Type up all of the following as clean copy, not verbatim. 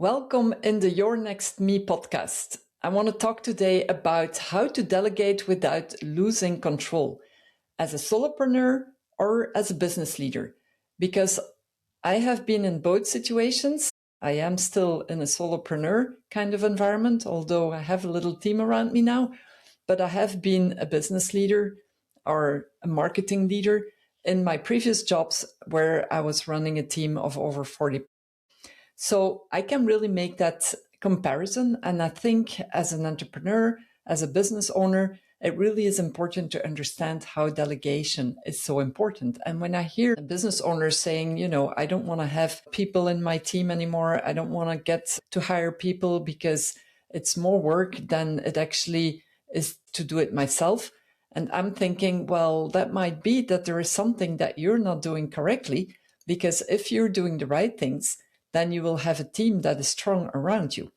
Welcome in the Your Next Me podcast. I want to talk today about how to delegate without losing control as a solopreneur or as a business leader, because I have been in both situations. I am still in a solopreneur kind of environment, although I have a little team around me now, but I have been a business leader or a marketing leader in my previous jobs where I was running a team of over 40. So I can really make that comparison. And I think as an entrepreneur, as a business owner, it really is important to understand how delegation is so important. And when I hear business owners saying, I don't want to have people in my team anymore, I don't want to get to hire people because it's more work than it actually is to do it myself. And I'm thinking, well, that might be that there is something that you're not doing correctly, because if you're doing the right things, then you will have a team that is strong around you.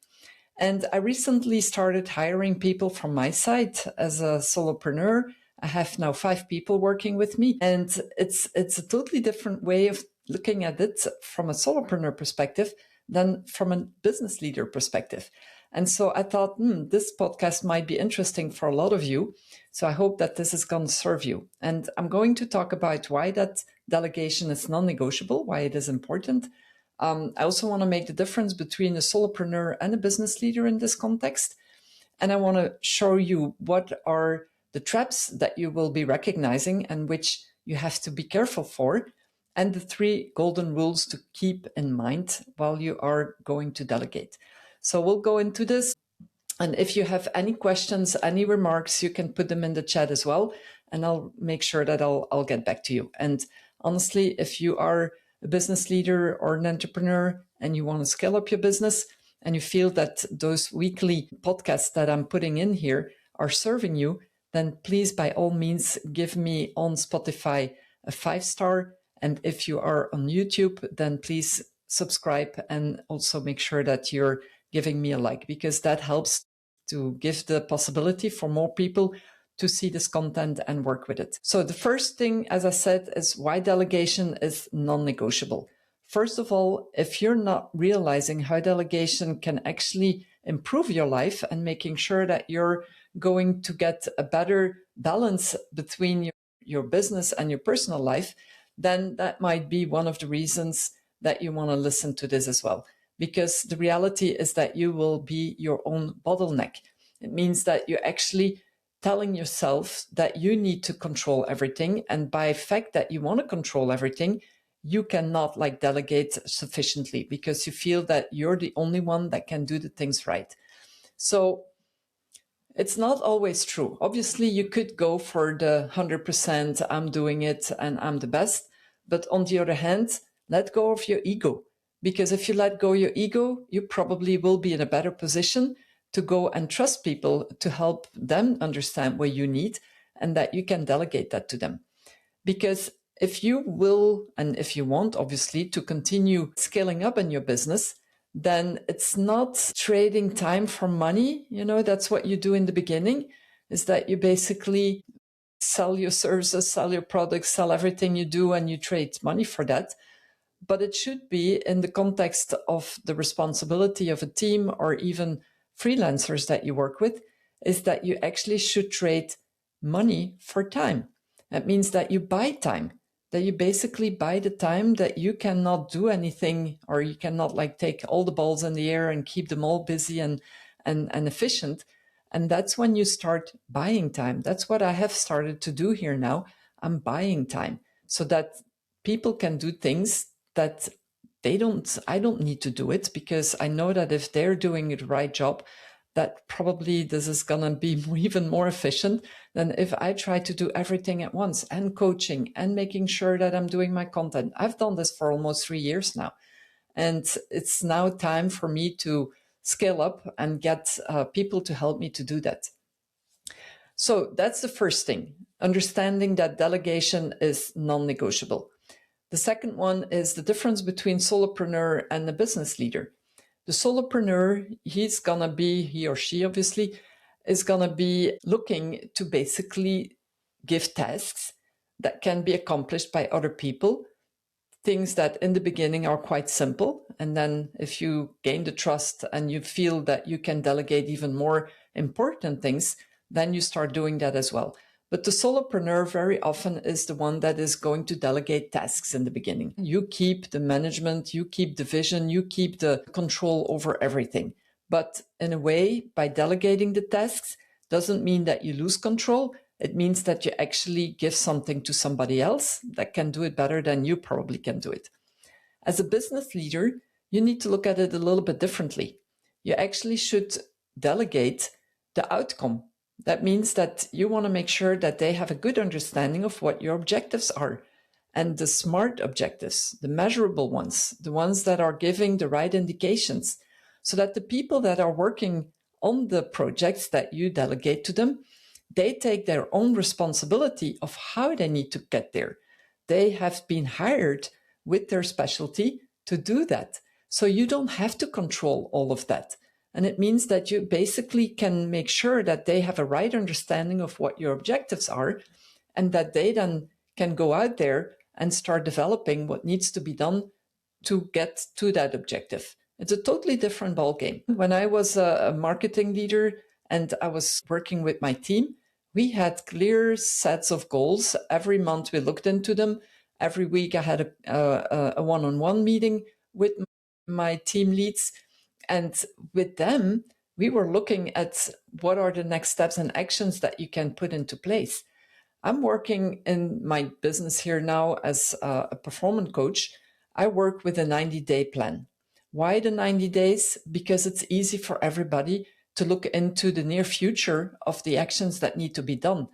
And I recently started hiring people from my side as a solopreneur. I have now 5 people working with me, and it's a totally different way of looking at it from a solopreneur perspective than from a business leader perspective. And so I thought, this podcast might be interesting for a lot of you. So I hope that this is going to serve you. And I'm going to talk about why that delegation is non-negotiable, why it is important. I also want to make the difference between a solopreneur and a business leader in this context. And I want to show you what are the traps that you will be recognizing and which you have to be careful for, and the 3 golden rules to keep in mind while you are going to delegate. So we'll go into this. And if you have any questions, any remarks, you can put them in the chat as well. And I'll make sure that I'll get back to you. And honestly, if you are a business leader or an entrepreneur and you want to scale up your business and you feel that those weekly podcasts that I'm putting in here are serving you, then please, by all means, give me on Spotify a 5-star. And if you are on YouTube, then please subscribe and also make sure that you're giving me a like, because that helps to give the possibility for more people to see this content and work with it. So the first thing, as I said, is why delegation is non-negotiable. First of all, if you're not realizing how delegation can actually improve your life and making sure that you're going to get a better balance between your business and your personal life, then that might be one of the reasons that you want to listen to this as well. Because the reality is that you will be your own bottleneck. It means that you're actually telling yourself that you need to control everything. And by the fact that you want to control everything, you cannot delegate sufficiently because you feel that you're the only one that can do the things right. So it's not always true. Obviously, you could go for the 100%, I'm doing it and I'm the best. But on the other hand, let go of your ego. Because if you let go your ego, you probably will be in a better position to go and trust people to help them understand what you need and that you can delegate that to them. Because if you will, and if you want, obviously, to continue scaling up in your business, then it's not trading time for money. That's what you do in the beginning, is that you basically sell your services, sell your products, sell everything you do, and you trade money for that. But it should be in the context of the responsibility of a team or even freelancers that you work with, is that you actually should trade money for time. That means that you buy time, that you basically buy the time that you cannot do anything, or you cannot take all the balls in the air and keep them all busy and efficient. And that's when you start buying time. That's what I have started to do here now. I'm buying time so that people can do things that I don't need to do it, because I know that if they're doing the right job, that probably this is going to be even more efficient than if I try to do everything at once, and coaching and making sure that I'm doing my content. I've done this for almost 3 years now. And it's now time for me to scale up and get people to help me to do that. So that's the first thing, understanding that delegation is non-negotiable. The second one is the difference between solopreneur and a business leader. The solopreneur, he or she obviously, is going to be looking to basically give tasks that can be accomplished by other people things that in the beginning are quite simple. And then if you gain the trust and you feel that you can delegate even more important things, then you start doing that as well. But the solopreneur very often is the one that is going to delegate tasks in the beginning. You keep the management, you keep the vision, you keep the control over everything. But in a way, by delegating the tasks, doesn't mean that you lose control. It means that you actually give something to somebody else that can do it better than you probably can do it. As a business leader, you need to look at it a little bit differently. You actually should delegate the outcome. That means that you want to make sure that they have a good understanding of what your objectives are. And the smart objectives, the measurable ones, the ones that are giving the right indications, so that the people that are working on the projects that you delegate to them, they take their own responsibility of how they need to get there. They have been hired with their specialty to do that. So you don't have to control all of that. And it means that you basically can make sure that they have a right understanding of what your objectives are, and that they then can go out there and start developing what needs to be done to get to that objective. It's a totally different ballgame. When I was a marketing leader and I was working with my team, we had clear sets of goals. Every month we looked into them. Every week I had a one-on-one meeting with my team leads. And with them, we were looking at what are the next steps and actions that you can put into place. I'm working in my business here now as a performance coach. I work with a 90-day plan. Why the 90 days? Because it's easy for everybody to look into the near future of the actions that need to be done.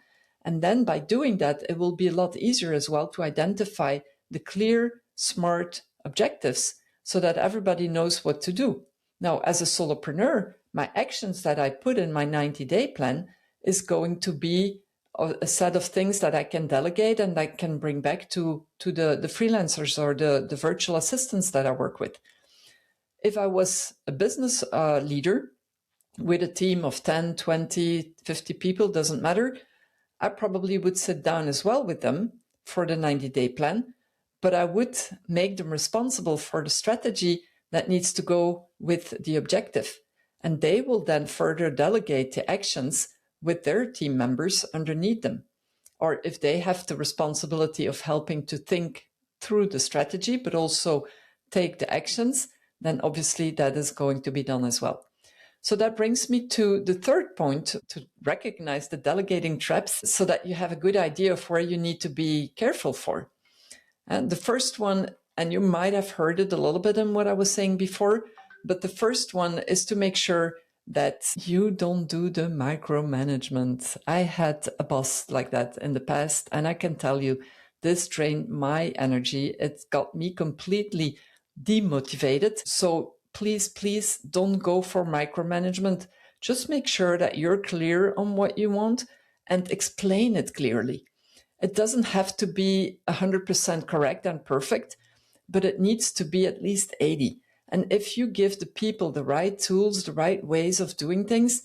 And then by doing that, it will be a lot easier as well to identify the clear, smart objectives so that everybody knows what to do. Now, as a solopreneur, my actions that I put in my 90-day plan is going to be a set of things that I can delegate and I can bring back to the freelancers or the virtual assistants that I work with. If I was a business leader with a team of 10, 20, 50 people, doesn't matter, I probably would sit down as well with them for the 90-day plan, but I would make them responsible for the strategy that needs to go with the objective. And they will then further delegate the actions with their team members underneath them. Or if they have the responsibility of helping to think through the strategy, but also take the actions, then obviously that is going to be done as well. So that brings me to the third point, to recognize the delegating traps so that you have a good idea of where you need to be careful for. And the first one, and you might have heard it a little bit in what I was saying before, but the first one is to make sure that you don't do the micromanagement. I had a boss like that in the past, and I can tell you this drained my energy. It got me completely demotivated. So please don't go for micromanagement. Just make sure that you're clear on what you want and explain it clearly. It doesn't have to be 100% correct and perfect, but it needs to be at least 80. And if you give the people the right tools, the right ways of doing things,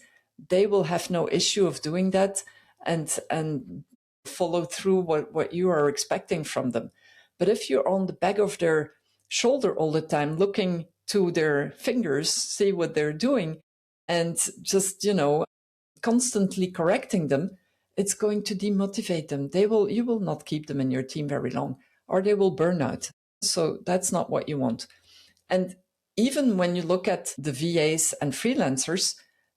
they will have no issue of doing that and follow through what you are expecting from them. But if you're on the back of their shoulder all the time, looking to their fingers, see what they're doing, and just, constantly correcting them, it's going to demotivate them. You will not keep them in your team very long, or they will burn out. So that's not what you want. And even when you look at the VAs and freelancers,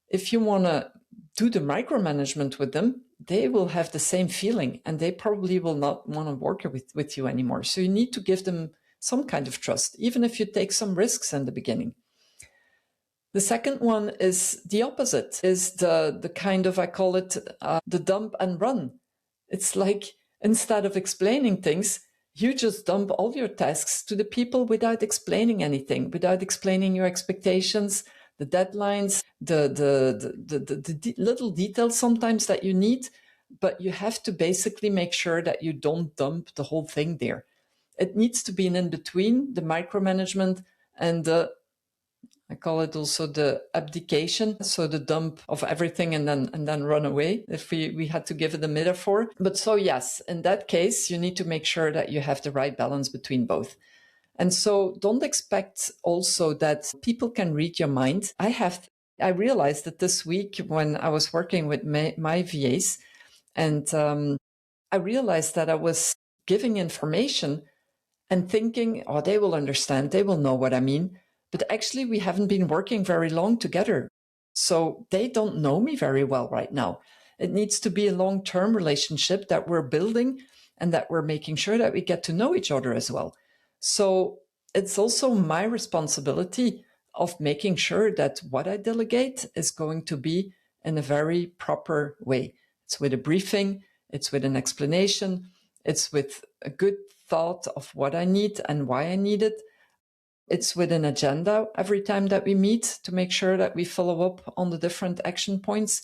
if you want to do the micromanagement with them, they will have the same feeling and they probably will not want to work with you anymore. So you need to give them some kind of trust, even if you take some risks in the beginning. The second one is the opposite, is the kind of, I call it the dump and run. It's like, instead of explaining things, you just dump all your tasks to the people without explaining anything, without explaining your expectations, the deadlines, the little details sometimes that you need, but you have to basically make sure that you don't dump the whole thing there. It needs to be an in-between, the micromanagement and I call it also the abdication, so the dump of everything and then run away, if we had to give it a metaphor. But so yes, in that case, you need to make sure that you have the right balance between both. And so don't expect also that people can read your mind. I realized that this week when I was working with my VAs, and I realized that I was giving information and thinking, oh, they will understand, they will know what I mean. But actually, we haven't been working very long together. So they don't know me very well right now. It needs to be a long-term relationship that we're building and that we're making sure that we get to know each other as well. So it's also my responsibility of making sure that what I delegate is going to be in a very proper way. It's with a briefing, it's with an explanation, it's with a good thought of what I need and why I need it. It's with an agenda every time that we meet to make sure that we follow up on the different action points.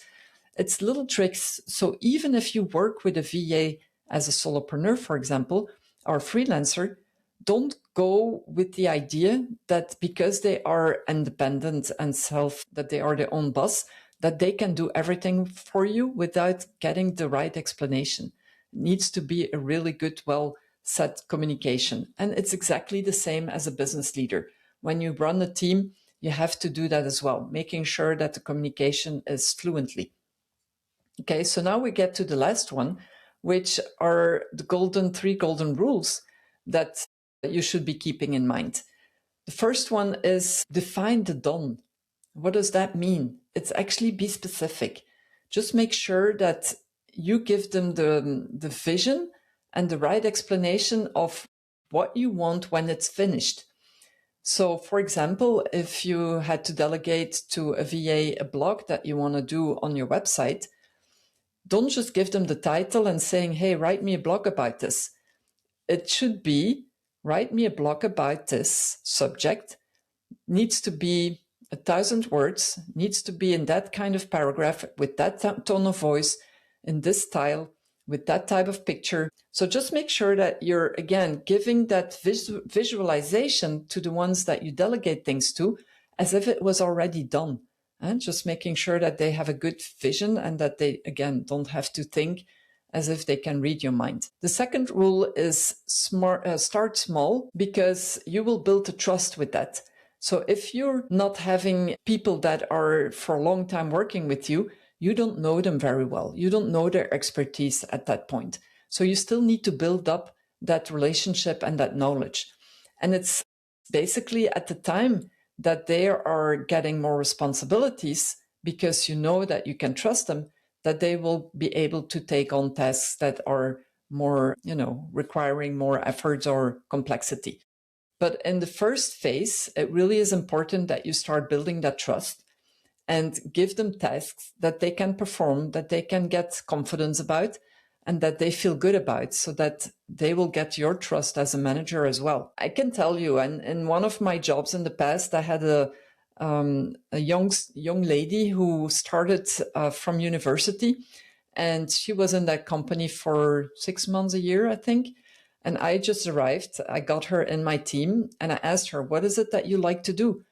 It's little tricks. So even if you work with a VA as a solopreneur, for example, or freelancer, don't go with the idea that because they are independent and that they are their own boss, that they can do everything for you without getting the right explanation. It needs to be a really good, well set communication. And it's exactly the same as a business leader. When you run a team, you have to do that as well, making sure that the communication is fluently. Okay, so now we get to the last one, which are the three golden rules that you should be keeping in mind. The first one is define the done. What does that mean? It's actually be specific. Just make sure that you give them the vision and the right explanation of what you want when it's finished. So, for example, if you had to delegate to a VA a blog that you want to do on your website, don't just give them the title and saying, hey, write me a blog about this. It should be, write me a blog about this subject, needs to be 1,000 words, needs to be in that kind of paragraph, with that tone of voice, in this style, with that type of picture. So just make sure that you're, again, giving that visualization to the ones that you delegate things to as if it was already done. And just making sure that they have a good vision and that they, again, don't have to think as if they can read your mind. The second rule is start small, because you will build a trust with that. So if you're not having people that are for a long time working with you, you don't know them very well. You don't know their expertise at that point. So you still need to build up that relationship and that knowledge. And it's basically at the time that they are getting more responsibilities, because you know that you can trust them, that they will be able to take on tasks that are more, requiring more efforts or complexity. But in the first phase, it really is important that you start building that trust and give them tasks that they can perform, that they can get confidence about, and that they feel good about, so that they will get your trust as a manager as well. I can tell you, and in one of my jobs in the past, I had a young lady who started from university, and she was in that company for 6 months, a year, I think. And I just arrived, I got her in my team, and I asked her, what is it that you like to do?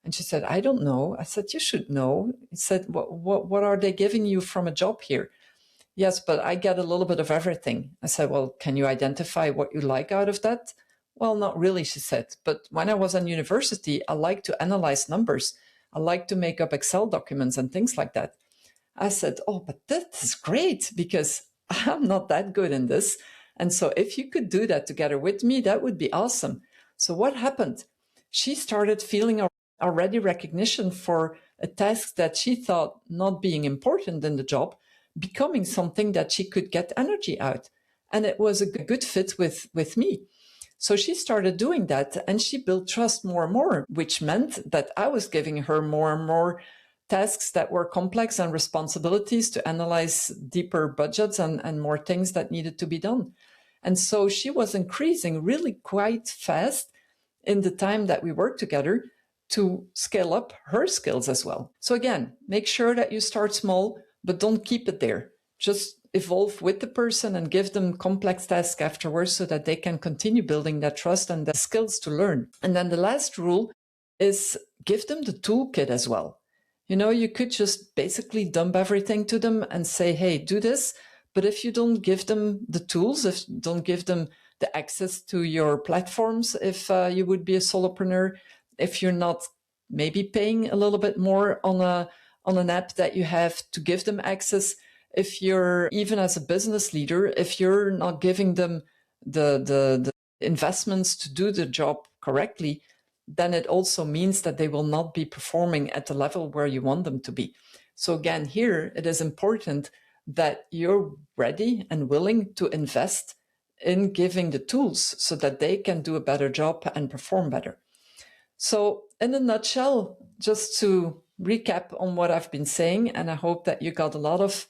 And she said, I don't know. I said, you should know. He said, what are they giving you from a job here? Yes, but I get a little bit of everything. I said, well, can you identify what you like out of that? Well, not really, she said. But when I was in university, I liked to analyze numbers. I liked to make up Excel documents and things like that. I said, oh, but that's great, because I'm not that good in this. And so if you could do that together with me, that would be awesome. So what happened? She started feeling already recognition for a task that she thought not being important in the job, becoming something that she could get energy out. And it was a good fit with me. So she started doing that, and she built trust more and more, which meant that I was giving her more and more tasks that were complex and responsibilities to analyze deeper budgets and more things that needed to be done. And so she was increasing really quite fast in the time that we worked together to scale up her skills as well. So again, make sure that you start small, but don't keep it there. Just evolve with the person and give them complex tasks afterwards, so that they can continue building that trust and the skills to learn. And then the last rule is give them the toolkit as well. You could just basically dump everything to them and say, hey, do this. But if you don't give them the tools, if you don't give them the access to your platforms if you would be a solopreneur, if you're not maybe paying a little bit more on an app that you have to give them access. If you're, even as a business leader, if you're not giving them the investments to do the job correctly, then it also means that they will not be performing at the level where you want them to be. So again, here it is important that you're ready and willing to invest in giving the tools so that they can do a better job and perform better. So in a nutshell, just to recap on what I've been saying, and I hope that you got a lot of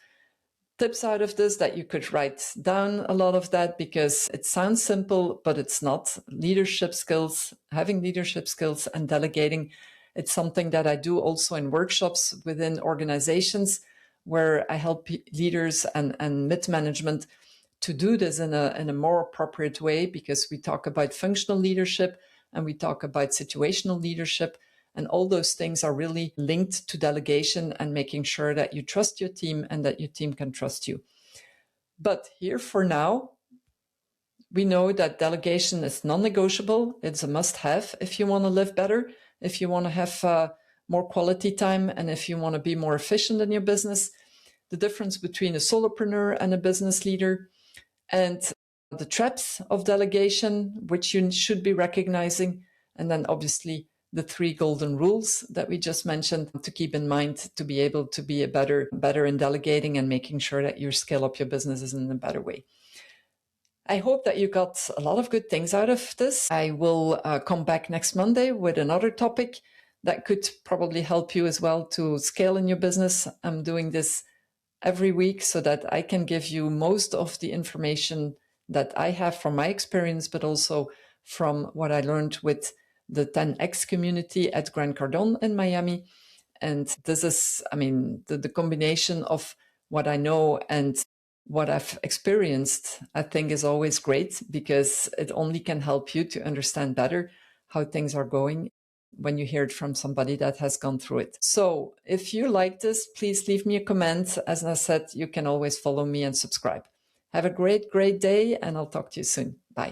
tips out of this, that you could write down a lot of that, because it sounds simple, but it's not. Leadership skills, having leadership skills and delegating, it's something that I do also in workshops within organizations where I help leaders and mid-management to do this in a more appropriate way, because we talk about functional leadership and we talk about situational leadership. And all those things are really linked to delegation and making sure that you trust your team and that your team can trust you. But here for now, we know that delegation is non-negotiable. It's a must-have if you want to live better, if you want to have more quality time, and if you want to be more efficient in your business. The difference between a solopreneur and a business leader, and the traps of delegation, which you should be recognizing, and then obviously the 3 golden rules that we just mentioned to keep in mind to be able to be better in delegating and making sure that you scale up your businesses in a better way. I hope that you got a lot of good things out of this. I will come back next Monday with another topic that could probably help you as well to scale in your business. I'm doing this every week so that I can give you most of the information that I have from my experience, but also from what I learned with the 10X community at Grant Cardone in Miami. And this is, I mean, the combination of what I know and what I've experienced, I think is always great, because it only can help you to understand better how things are going when you hear it from somebody that has gone through it. So if you like this, please leave me a comment. As I said, you can always follow me and subscribe. Have a great day, and I'll talk to you soon. Bye.